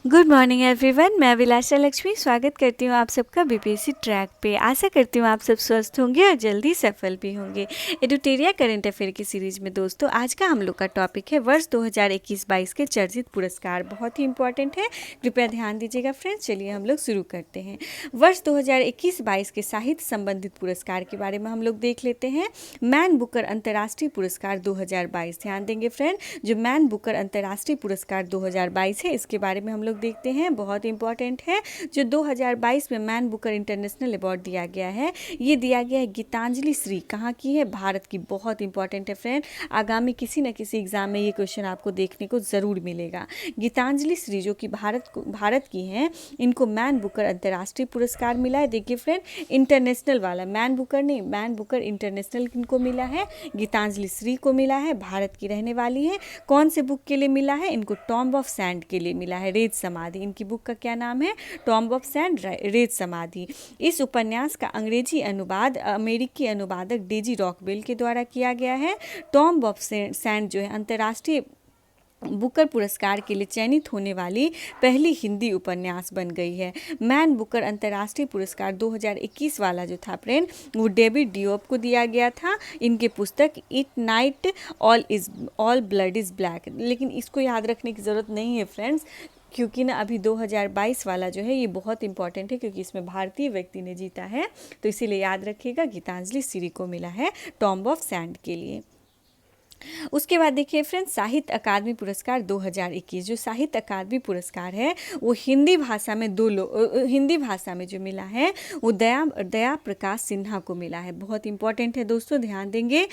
Good morning everyone. मैं अभिलाषा लक्ष्मी स्वागत करती हूँ आप सबका बीपीएससी ट्रैक पे। आशा करती हूँ आप सब स्वस्थ होंगे और जल्दी सफल भी होंगे। एडुटेरिया करंट अफेयर की सीरीज में दोस्तों आज का हम लोग का टॉपिक है वर्ष 2021-22 के चर्चित पुरस्कार। बहुत ही इंपॉर्टेंट है, कृपया ध्यान दीजिएगा फ्रेंड्स। चलिए हम लोग शुरू करते हैं। वर्ष 2021-22 के साहित्य संबंधित पुरस्कार के बारे में हम लोग देख लेते हैं। मैन बुकर अंतर्राष्ट्रीय पुरस्कार 2022, ध्यान देंगे फ्रेंड। जो मैन बुकर अंतर्राष्ट्रीय पुरस्कार 2022 है इसके बारे में हम लोग देखते हैं, बहुत इंपॉर्टेंट है। जो 2022 में मैन बुकर इंटरनेशनल अवार्ड दिया गया है, ये दिया गया है गीतांजलि श्री। कहाँ की है? भारत की। बहुत इंपॉर्टेंट है फ्रेंड, आगामी किसी न किसी एग्जाम में ये क्वेश्चन आपको देखने को ज़रूर मिलेगा। गीतांजलि श्री जो कि भारत की हैं, इनको मैन बुकर अंतर्राष्ट्रीय पुरस्कार मिला है। देखिए फ्रेंड, इंटरनेशनल वाला, मैन बुकर नहीं, मैन बुकर इंटरनेशनल किनको मिला है? गीतांजलि श्री को मिला है। भारत की रहने वाली है। कौन से बुक के लिए मिला है? इनको टॉम्ब ऑफ सैंड के लिए मिला है, रेत समाधि। इनकी बुक का क्या नाम है? टॉम्ब ऑफ सैंड, रेत समाधि। इस उपन्यास का अंग्रेजी अनुवाद अमेरिकी अनुवादक डेजी रॉकवेल के द्वारा किया गया है। टॉम्ब ऑफ सैंड जो है अंतर्राष्ट्रीय बुकर पुरस्कार के लिए चयनित होने वाली पहली हिंदी उपन्यास बन गई है। मैन बुकर अंतर्राष्ट्रीय पुरस्कार 2021 वाला जो था फ्रेंड, वो डेविड डियोप को दिया गया था। इनके पुस्तक it night all blood is black. लेकिन इसको याद रखने की ज़रूरत नहीं है फ्रेंड्स, क्योंकि ना अभी 2022 वाला जो है ये बहुत इंपॉर्टेंट है, क्योंकि इसमें भारतीय व्यक्ति ने जीता है। तो इसीलिए याद रखिएगा, गीतांजलि श्री को मिला है टॉम्ब ऑफ सैंड के लिए। उसके बाद देखिए फ्रेंड्स, साहित्य अकादमी पुरस्कार 2021। जो साहित्य अकादमी पुरस्कार है वो हिंदी भाषा में हिंदी भाषा में जो मिला है वो दया प्रकाश सिन्हा को मिला है। बहुत इंपॉर्टेंट है दोस्तों, ध्यान देंगे।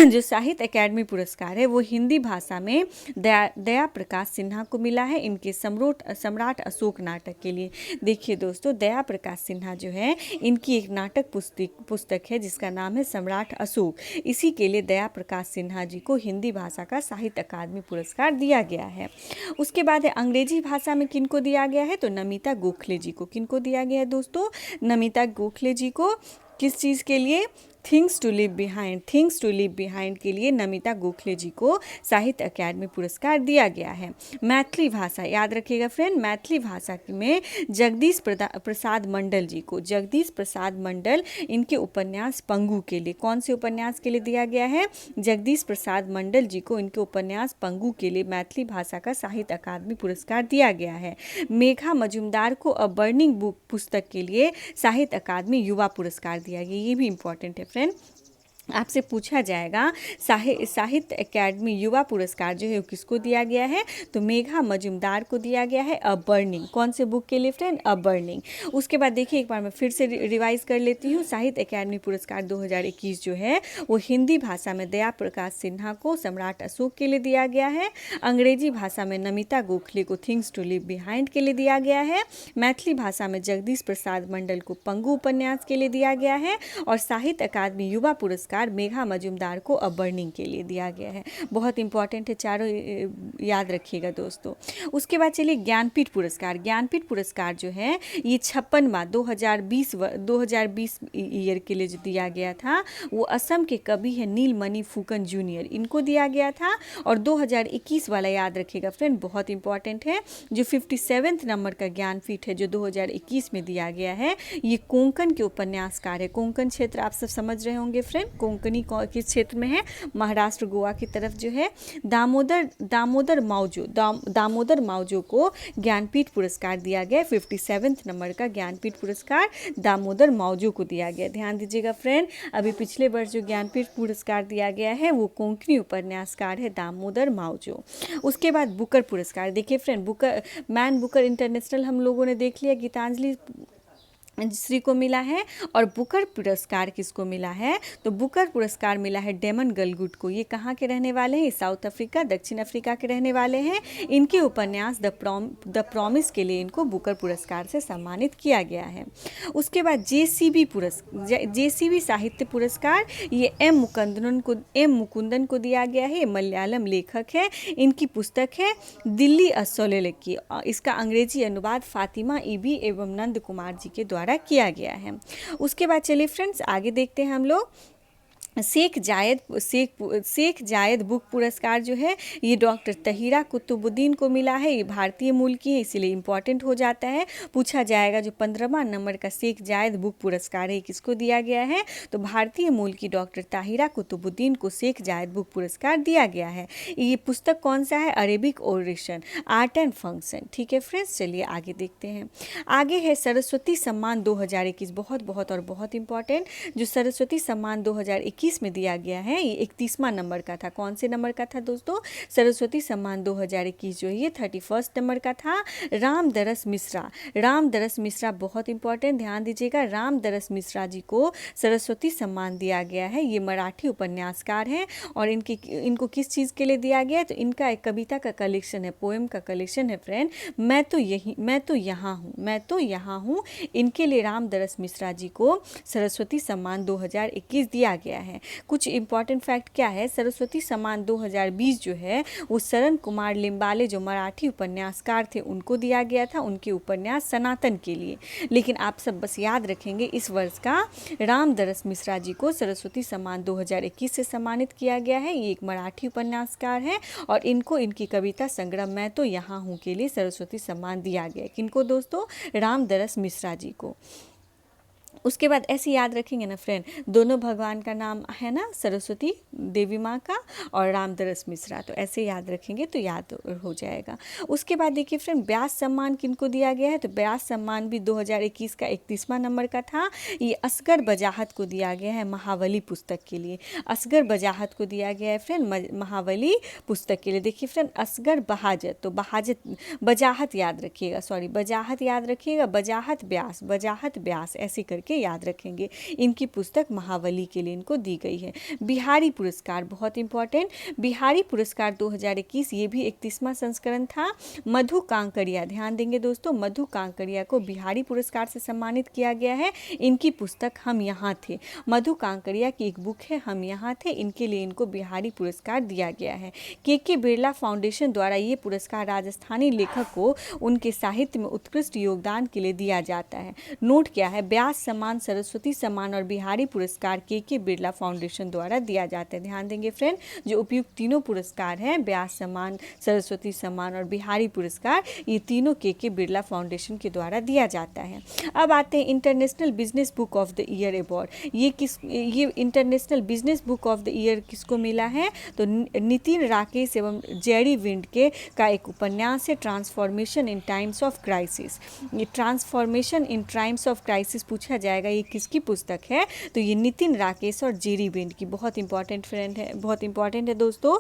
जो साहित्य अकादमी पुरस्कार है वो हिंदी भाषा में दया प्रकाश सिन्हा को मिला है, इनके सम्राट अशोक नाटक के लिए। देखिए दोस्तों, दया प्रकाश सिन्हा जो है, इनकी एक नाटक पुस्तक है जिसका नाम है सम्राट अशोक। इसी के लिए दया प्रकाश सिन्हा जी को हिंदी भाषा का साहित्य अकादमी पुरस्कार दिया गया है। उसके बाद है अंग्रेजी भाषा में किनको दिया गया है? तो नमिता गोखले जी को। किनको दिया गया है दोस्तों? नमिता गोखले जी को। किस चीज़ के लिए? थिंग्स टू लिव बिहाइंड के लिए नमिता गोखले जी को साहित्य अकादमी पुरस्कार दिया गया है। मैथिली भाषा, याद रखिएगा फ्रेंड, मैथिली भाषा में जगदीश प्रसाद मंडल जी को, जगदीश प्रसाद मंडल, इनके उपन्यास पंगु के लिए। कौन से उपन्यास के लिए दिया गया है? जगदीश प्रसाद मंडल जी को इनके उपन्यास पंगु के लिए मैथिली भाषा का साहित्य अकादमी पुरस्कार दिया गया है। मेघा मजुमदार को अ बर्निंग बुक पुस्तक के लिए साहित्य अकादमी युवा पुरस्कार दिया गया। ये भी इंपॉर्टेंट है फ्रेंड, आपसे पूछा जाएगा साहित्य अकादमी युवा पुरस्कार जो है वो किसको दिया गया है? तो मेघा मजुमदार को दिया गया है अ बर्निंग। कौन से बुक के लिए फ्रेंड? अ बर्निंग। उसके बाद देखिए, एक बार मैं फिर से रिवाइज कर लेती हूँ। साहित्य अकादमी पुरस्कार 2021 जो है वो हिंदी भाषा में दया प्रकाश सिन्हा को सम्राट अशोक के लिए दिया गया है। अंग्रेजी भाषा में नमिता गोखले को थिंग्स टू लिव बिहाइंड के लिए दिया गया है। मैथिली भाषा में जगदीश प्रसाद मंडल को पंगु उपन्यास के लिए दिया गया है। और साहित्य अकादमी युवा पुरस्कार मेघा मजुमदार को अ बर्निंग के लिए दिया गया है। बहुत इंपॉर्टेंट है, चारों याद रखिएगा दोस्तों। उसके बाद चलिए ज्ञानपीठ पुरस्कार। ज्ञानपीठ पुरस्कार जो है ये 56वां 2020 ईयर के लिए जो दिया गया था, वो असम के कवि है नीलमणि फुकन जूनियर, इनको दिया गया था। और 2021 वाला याद रखिएगा फ्रेंड, बहुत इंपॉर्टेंट है। जो 57वें नंबर का ज्ञानपीठ है जो 2021 में दिया गया है, ये कोंकण के उपन्यासकार है। कोंकण क्षेत्र आप सब समझ रहे होंगे फ्रेंड, कोंकणी किस क्षेत्र में है? महाराष्ट्र गोवा की तरफ जो है। दामोदर मावजो को ज्ञानपीठ पुरस्कार दिया गया। 57वें नंबर का ज्ञानपीठ पुरस्कार दामोदर मावजो को दिया गया। ध्यान दीजिएगा फ्रेंड, अभी पिछले वर्ष जो ज्ञानपीठ पुरस्कार दिया गया है वो कोंकणी उपन्यासकार है दामोदर मावजो। उसके बाद बुकर पुरस्कार। देखिए फ्रेंड, मैन बुकर इंटरनेशनल हम लोगों ने देख लिया, गीतांजलि श्री को मिला है। और बुकर पुरस्कार किसको मिला है? तो बुकर पुरस्कार मिला है डेमन गलगुट को। ये कहाँ के रहने वाले हैं? साउथ अफ्रीका, दक्षिण अफ्रीका के रहने वाले हैं। इनके उपन्यास द प्रॉमिस के लिए इनको बुकर पुरस्कार से सम्मानित किया गया है। उसके बाद जेसीबी साहित्य पुरस्कार, ये एम मुकुंदन को दिया गया है। ये मलयालम लेखक है, इनकी पुस्तक है दिल्ली असोलेकी। इसका अंग्रेजी अनुवाद फातिमा ईबी एवं नंद कुमार जी के द्वारा किया गया है। उसके बाद चलिए फ्रेंड्स आगे देखते हैं हम लोग। शेख जायद बुक पुरस्कार जो है ये डॉक्टर तहीरा कुतुबुद्दीन को मिला है। ये भारतीय मूल की है, इसीलिए इम्पॉर्टेंट हो जाता है, पूछा जाएगा। जो 15वां नंबर का शेख जायद बुक पुरस्कार है किसको दिया गया है, तो भारतीय मूल की डॉक्टर ताहिरा कुतुबुद्दीन को शेख जायद बुक पुरस्कार दिया गया है। ये पुस्तक कौन सा है, Arabic oration art and function. ठीक है फ्रेंड्स, चलिए आगे देखते हैं। आगे है सरस्वती सम्मान 2021, बहुत बहुत और बहुत इंपॉर्टेंट। जो सरस्वती सम्मान 2021 में दिया गया है ये 31वां नंबर का था। कौन से नंबर का था दोस्तों, सरस्वती सम्मान 2021 जो है ये 31 नंबर का था। रामदरस मिश्रा बहुत इंपॉर्टेंट, ध्यान दीजिएगा। रामदरस मिश्रा जी को सरस्वती सम्मान दिया गया है। ये मराठी उपन्यासकार हैं और इनको किस चीज़ के लिए दिया गया है, तो इनका एक कविता का कलेक्शन है, पोएम का कलेक्शन है फ्रेंड, मैं तो यहाँ हूँ। इनके लिए रामदरस मिश्रा जी को सरस्वती सम्मान 2021 दिया गया है। कुछ इंपॉर्टेंट फैक्ट क्या है, सरस्वती सम्मान 2020 जो है वो शरण कुमार लिम्बाले जो मराठी उपन्यासकार थे उनको दिया गया था, उनके उपन्यास सनातन के लिए। लेकिन आप सब बस याद रखेंगे इस वर्ष का रामदरस मिश्रा जी को सरस्वती सम्मान 2021 से सम्मानित किया गया है। ये एक मराठी उपन्यासकार हैं और इनको इनकी कविता संग्रह मैं तो यहाँ हूँ के लिए सरस्वती सम्मान दिया गया। किनको दोस्तों, रामदरस मिश्रा जी को। उसके बाद ऐसे याद रखेंगे ना फ्रेंड, दोनों भगवान का नाम है ना, सरस्वती देवी माँ का और रामदरस मिश्रा, तो ऐसे याद रखेंगे तो याद हो जाएगा। उसके बाद देखिए फ्रेंड, व्यास सम्मान किनको दिया गया है, तो व्यास सम्मान भी 2021 का 31वां नंबर का था। ये असगर बजाहत को दिया गया है महावली पुस्तक के लिए। असगर बजाहत को दिया गया है फ्रेंड महावली पुस्तक के लिए। देखिए फ्रेंड, असगर बहाजत, तो बजाहत याद रखिएगा, बजाहत व्यास ऐसे करके याद रखेंगे। इनकी पुस्तक महावली के लिए इनको दी गई है। बिहारी पुरस्कार बहुत इंपॉर्टेंट, बिहारी पुरस्कार 2021 ये भी 31वां संस्करण था। मधु कांकरिया, ध्यान देंगे दोस्तों, मधु कांकरिया को बिहारी पुरस्कार से सम्मानित किया गया है। इनकी पुस्तक हम यहाँ थे, मधु कांकरिया की एक बुक है हम यहाँ थे, इनके लिए इनको बिहारी पुरस्कार दिया गया है। के बिरला फाउंडेशन द्वारा ये पुरस्कार राजस्थानी लेखक को उनके साहित्य में उत्कृष्ट योगदान के लिए दिया जाता है। नोट क्या है, व्यास सम्मान, सरस्वती सम्मान और बिहारी पुरस्कार के बिरला फाउंडेशन द्वारा दिया जाता है। ध्यान देंगे फ्रेंड, जो उपयुक्त तीनों पुरस्कार हैं, व्यास सम्मान, सरस्वती सम्मान और बिहारी पुरस्कार, ये तीनों के बिरला फाउंडेशन के द्वारा दिया जाता है। अब आते हैं international business book of the year award. ये international business book of the year किसको मिला है, तो नितिन राकेश एवं जेरी विंड के का एक उपन्यास है, transformation in times of crisis. ये transformation in times of crisis पूछा जाएगा ये किसकी पुस्तक है, तो ये नितिन राकेश और जेरी विंड की। बहुत इंपॉर्टेंट फ्रेंड है, बहुत इंपॉर्टेंट है दोस्तों।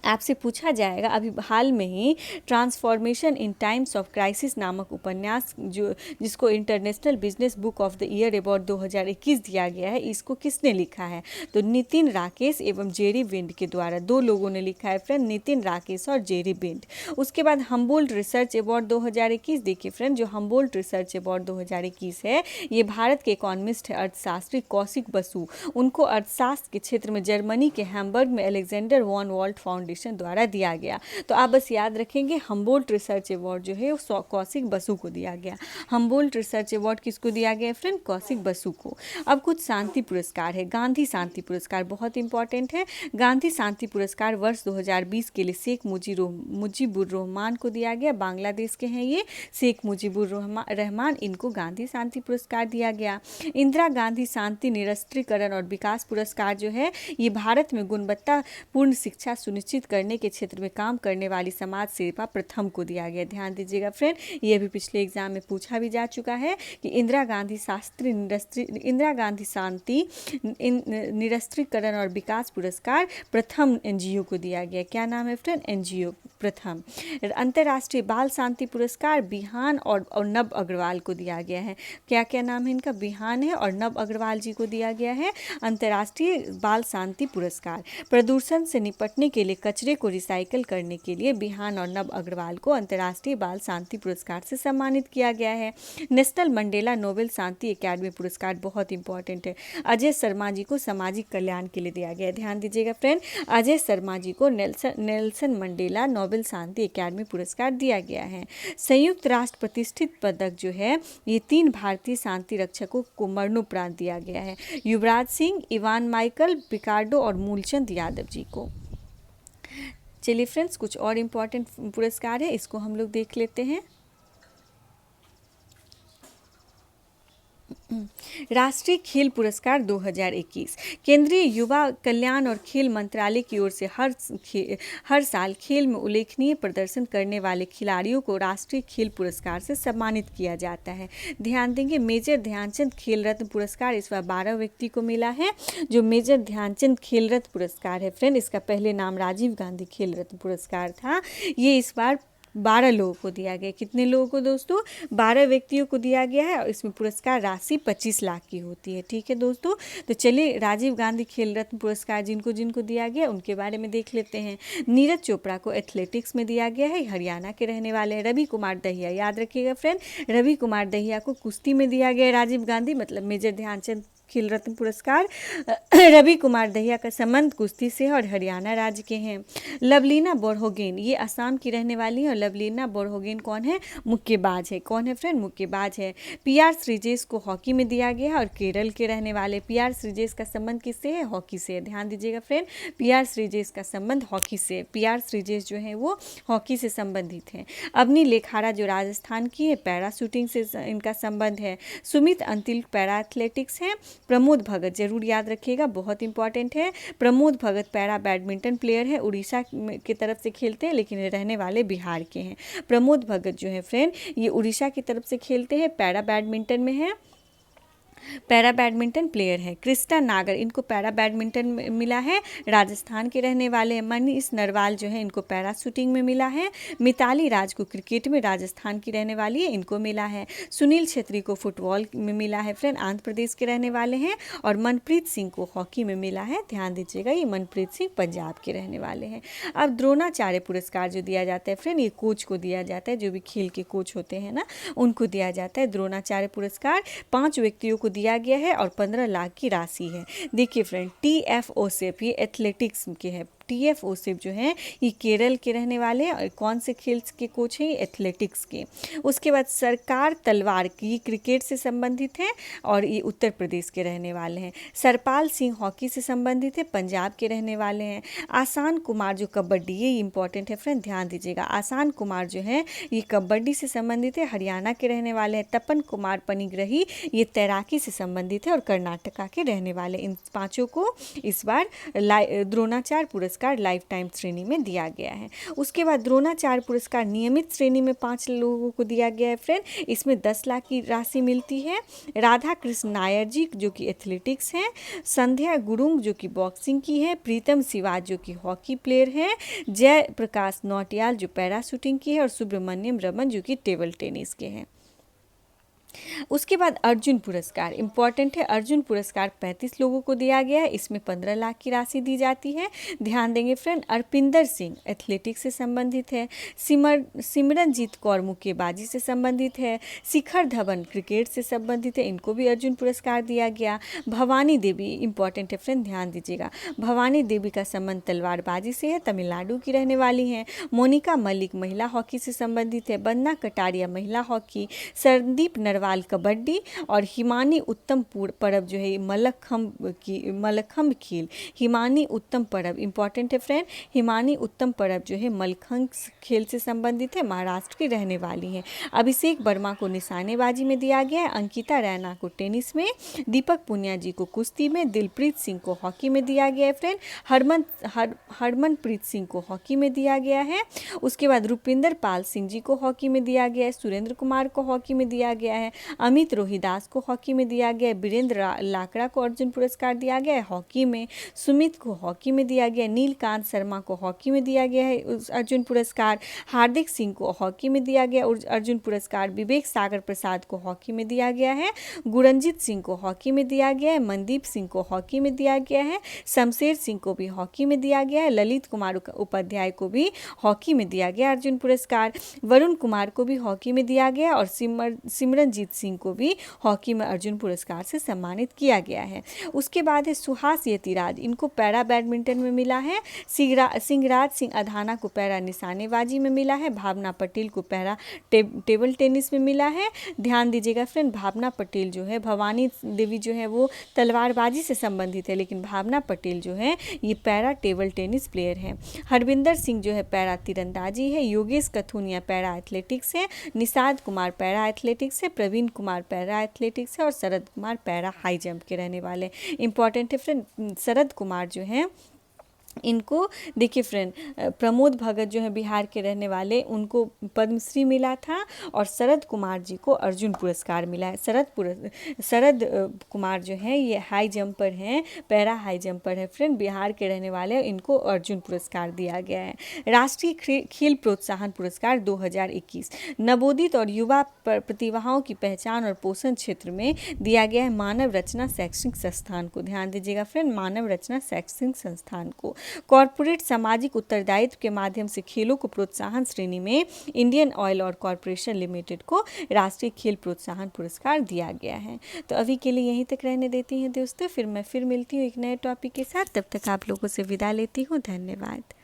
आपसे पूछा जाएगा अभी हाल में ही transformation in times of crisis नामक उपन्यास जिसको international business book of the year award 2021 दिया गया है, इसको किसने लिखा है, तो नितिन राकेश एवं जेरी विंड के द्वारा। दो लोगों ने लिखा है फ्रेंड, नितिन राकेश और जेरी विंड। उसके बाद हम्बोल्ट रिसर्च अवार्ड 2021, देखिए फ्रेंड, जो हम्बोल्ट रिसर्च अवार्ड 2021 है ये भारत के इकोनॉमिस्ट है अर्थशास्त्री कौशिक बसु, उनको अर्थशास्त्र के क्षेत्र में जर्मनी के हैम्बर्ग में अलेक्जेंडर वॉन वॉल्ट फाउंडेशन द्वारा दिया गया। तो आप बस याद रखेंगे हम्बोल्ट रिसर्च अवार्ड जो है वो कौशिक बसु को दिया गया। हम्बोल्ट रिसर्च अवार्ड किसको दिया गया फ्रेंड, कौशिक बसु को। अब कुछ शांति पुरस्कार है, गांधी शांति पुरस्कार बहुत इंपॉर्टेंट है। गांधी शांति पुरस्कार वर्ष 2020 के लिए शेख मुजीबुर रहमान को दिया गया, बांग्लादेश के हैं ये शेख मुजीबुर रहमान, इनको गांधी शांति पुरस्कार दिया गया। इंदिरा गांधी शांति निरस्त्रीकरण और विकास पुरस्कार जो है ये भारत में गुणवत्तापूर्ण शिक्षा सुनिश्चित करने के क्षेत्र में काम करने वाली समाज सेवा प्रथम को दिया गया। ध्यान दीजिएगा फ्रेंड, ये भी पिछले एग्जाम में पूछा भी जा चुका है कि इंदिरा गांधी शांति निरस्त्रीकरण और विकास पुरस्कार प्रथम एनजीओ को दिया गया। क्या नाम है फ्रेंड, एनजीओ प्रथम। अंतर्राष्ट्रीय बाल शांति पुरस्कार बिहान और नव अग्रवाल को दिया गया है। क्या क्या नाम है इनका, बिहान है और नव अग्रवाल जी को दिया गया है अंतर्राष्ट्रीय बाल शांति पुरस्कार। प्रदूषण से निपटने के लिए कचरे को रिसाइकल करने के लिए बिहान और नव अग्रवाल को अंतर्राष्ट्रीय बाल शांति पुरस्कार से सम्मानित किया गया है। नेशनल मंडेला नोबेल शांति एकेडमी पुरस्कार बहुत इंपॉर्टेंट है, अजय शर्मा जी को सामाजिक कल्याण के लिए दिया गया है। ध्यान दीजिएगा फ्रेंड, अजय शर्मा जी को नेल्सन मंडेला नोबेल शांति एकेडमी पुरस्कार दिया गया है। संयुक्त राष्ट्र प्रतिष्ठित पदक जो है ये 3 भारतीय शांति रक्षकों को मरणोपरांत दिया गया है, युवराज सिंह, इवान माइकल पिकार्डो और मूलचंद यादव जी को। चलिए फ्रेंड्स, कुछ और इम्पॉर्टेंट पुरस्कार है, इसको हम लोग देख लेते हैं। राष्ट्रीय खेल पुरस्कार 2021 केंद्रीय युवा कल्याण और खेल मंत्रालय की ओर से हर साल खेल में उल्लेखनीय प्रदर्शन करने वाले खिलाड़ियों को राष्ट्रीय खेल पुरस्कार से सम्मानित किया जाता है। ध्यान देंगे, मेजर ध्यानचंद खेल रत्न पुरस्कार इस बार 12 व्यक्ति को मिला है, जो मेजर ध्यानचंद खेल रत्न पुरस्कार है फ्रेंड, इसका पहले नाम राजीव गांधी खेल रत्न पुरस्कार था। ये इस बार 12 लोगों को दिया गया। कितने लोगों को दोस्तों? 12 व्यक्तियों को दिया गया है और इसमें पुरस्कार राशि 25 लाख की होती है। ठीक है दोस्तों, तो चलिए राजीव गांधी खेल रत्न पुरस्कार जिनको जिनको दिया गया उनके बारे में देख लेते हैं। नीरज चोपड़ा को एथलेटिक्स में दिया गया है, हरियाणा के रहने वाले हैं। रवि कुमार दहिया, याद रखिएगा फ्रेंड, रवि कुमार दहिया को कुश्ती में दिया गया है राजीव गांधी मतलब मेजर ध्यानचंद खेल रत्न पुरस्कार। रवि कुमार दहिया का संबंध कुश्ती से है और हरियाणा राज्य के हैं। लवलीना बोरगोहेन ये असम की रहने वाली है और लवलीना बोरगोहेन कौन है? मुक्केबाज है। कौन है फ्रेंड? मुक्केबाज है। पीआर श्रीजेश को हॉकी में दिया गया है और केरल के रहने वाले। पीआर श्रीजेश का संबंध किससे है? हॉकी से। ध्यान दीजिएगा फ्रेंड, पीआर श्रीजेश का संबंध हॉकी से। पीआर श्रीजेश जो है वो हॉकी से संबंधित हैं। अवनी लेखारा जो राजस्थान की है, पैरा शूटिंग से इनका संबंध है। सुमित अंतिल पैरा एथलेटिक्स हैं। प्रमोद भगत जरूर याद रखिएगा, बहुत इंपॉर्टेंट है। Pramod Bhagat para badminton player है, उड़ीसा की तरफ से खेलते हैं लेकिन रहने वाले बिहार के हैं। प्रमोद भगत जो है फ्रेंड ये उड़ीसा की तरफ से खेलते हैं, पैरा बैडमिंटन में है, पैरा बैडमिंटन प्लेयर है। कृष्णा नागर इनको पैरा बैडमिंटन में मिला है, राजस्थान के रहने वाले हैं। मनीष नरवाल जो है इनको पैरा शूटिंग में मिला है। मिताली राज को क्रिकेट में राजस्थान की रहने वाली है, इनको मिला है। सुनील छेत्री को फुटबॉल में मिला है फ्रेंड, आंध्र प्रदेश के रहने वाले हैं। और मनप्रीत सिंह को हॉकी में मिला है। ध्यान दीजिएगा, ये मनप्रीत सिंह पंजाब के रहने वाले हैं। अब द्रोणाचार्य पुरस्कार जो दिया जाता है फ्रेंड ये कोच को दिया जाता है, जो भी खेल के कोच होते हैं ना उनको दिया जाता है द्रोणाचार्य पुरस्कार। 5 व्यक्तियों को दिया गया है और 15 लाख की राशि है। देखिए फ्रेंड, TF ये एथलेटिक्स के हैं। TF ओसेफ जो हैं ये केरल के रहने वाले हैं और कौन से खेल के कोच हैं? एथलेटिक्स के। उसके बाद सरकार तलवार की क्रिकेट से संबंधित हैं और ये उत्तर प्रदेश के रहने वाले हैं। सरपाल सिंह हॉकी से संबंधित है, पंजाब के रहने वाले हैं। आसान कुमार जो कबड्डी, ये इंपॉर्टेंट है फ्रेंड, ध्यान दीजिएगा। आसान कुमार जो है ये कबड्डी से संबंधित है, हरियाणा के रहने वाले हैं। तपन कुमार पनिग्रही ये तैराकी से संबंधित है और कर्नाटका के रहने वाले। इन 5 को इस बार द्रोणाचार्य पुरस्कार लाइफ टाइम श्रेणी में दिया गया है। उसके बाद द्रोणाचार्य पुरस्कार नियमित श्रेणी में 5 लोगों को दिया गया है फ्रेंड, इसमें 10 लाख की राशि मिलती है। राधा कृष्ण नायर जी जो कि एथलेटिक्स हैं, संध्या गुरुंग जो कि बॉक्सिंग की है, प्रीतम सिवाज जो कि हॉकी प्लेयर है, जय प्रकाश नौटियाल जो पैरा शूटिंग की है और सुब्रमण्यम रमन जो कि टेबल टेनिस के हैं। उसके बाद अर्जुन पुरस्कार इंपॉर्टेंट है। अर्जुन पुरस्कार 35 लोगों को दिया गया है, इसमें 15 लाख की राशि दी जाती है। ध्यान देंगे फ्रेंड, अर्पिंदर सिंह एथलेटिक्स से संबंधित है। सिमरनजीत कौर मुक्केबाजी से संबंधित है। शिखर धवन क्रिकेट से संबंधित है, इनको भी अर्जुन पुरस्कार दिया गया। भवानी देवी इंपॉर्टेंट है फ्रेंड, ध्यान दीजिएगा। भवानी देवी का संबंध तलवारबाजी से है, तमिलनाडु की रहने वाली हैं। मोनिका मलिक महिला हॉकी से संबंधित है। बन्ना कटारिया महिला हॉकी। संदीप नरवाल कबड्डी और हिमानी उत्तम परब जो है मलखम्ब खेल। हिमानी उत्तम परब इंपॉर्टेंट है फ्रेंड, हिमानी उत्तम परब जो है मलखम्ब खेल से संबंधित है, महाराष्ट्र की रहने वाली हैं। अभिषेक वर्मा को निशानेबाजी में दिया गया है। अंकिता रैना को टेनिस में, दीपक पुनिया जी को कुश्ती में, दिलप्रीत सिंह को हॉकी में दिया गया है फ्रेंड। हरमनप्रीत सिंह को हॉकी में दिया गया है। उसके बाद रुपिंदर पाल सिंह जी को हॉकी में दिया गया है। सुरेंद्र कुमार को हॉकी में दिया गया है। है। अमित रोहिदास को हॉकी में दिया गया है। वीरेंद्र लाकड़ा को अर्जुन पुरस्कार दिया गया है हॉकी में। सुमित को हॉकी में दिया गया है। नीलकांत शर्मा को हॉकी में दिया गया है अर्जुन पुरस्कार। हार्दिक सिंह को हॉकी में दिया गया अर्जुन पुरस्कार। विवेक सागर प्रसाद को हॉकी में दिया गया है। गुरंजित सिंह को हॉकी में दिया गया है। मनदीप सिंह को हॉकी में दिया गया है। शमशेर सिंह को भी हॉकी में दिया गया है। ललित कुमार उपाध्याय को भी हॉकी में दिया गया अर्जुन पुरस्कार। वरुण कुमार को भी हॉकी में दिया गया और सिमरनजीत सिंह को भी हॉकी में अर्जुन पुरस्कार से सम्मानित किया गया है। उसके बाद है सुहास यतिराज, इनको पैरा बैडमिंटन में मिला है। सिंहराज सिंह अधाना को पैरा निशानेबाजी में मिला है। भावना पटेल को पैरा टेबल टेनिस में मिला है। ध्यान दीजिएगा फ्रेंड, भावना पटेल जो है, भवानी देवी जो है वो तलवारबाजी से संबंधित है, लेकिन भावना पटेल जो है ये पैरा टेबल टेनिस प्लेयर है। हरविंदर सिंह जो है पैरा तीरंदाजी है। योगेश कथुनिया पैरा एथलेटिक्स है। निषाद कुमार पैरा एथलेटिक्स है। प्रवीण कुमार पैरा एथलेटिक्स है और Sharad Kumar para high jump के रहने वाले। इंपॉर्टेंट है फ्रेंड, शरद कुमार जो है इनको देखिए फ्रेंड, प्रमोद भगत जो है बिहार के रहने वाले, उनको पद्मश्री मिला था और शरद कुमार जी को अर्जुन पुरस्कार मिला है। शरद कुमार जो है ये हाई जंपर हैं, पैरा हाई जंपर है फ्रेंड, बिहार के रहने वाले, इनको अर्जुन पुरस्कार दिया गया है। राष्ट्रीय खेल प्रोत्साहन पुरस्कार 2021 नवोदित और युवा प्रतिभाओं की पहचान और पोषण क्षेत्र में दिया गया है मानव रचना शैक्षणिक संस्थान को। ध्यान दीजिएगा फ्रेंड, मानव रचना शैक्षणिक संस्थान को। कॉर्पोरेट सामाजिक उत्तरदायित्व के माध्यम से खेलों को प्रोत्साहन श्रेणी में इंडियन ऑयल और कॉर्पोरेशन लिमिटेड को राष्ट्रीय खेल प्रोत्साहन पुरस्कार दिया गया है। तो अभी के लिए यहीं तक रहने देती हैं दोस्तों, फिर मैं मिलती हूँ एक नए टॉपिक के साथ। तब तक आप लोगों से विदा लेती हूँ। धन्यवाद।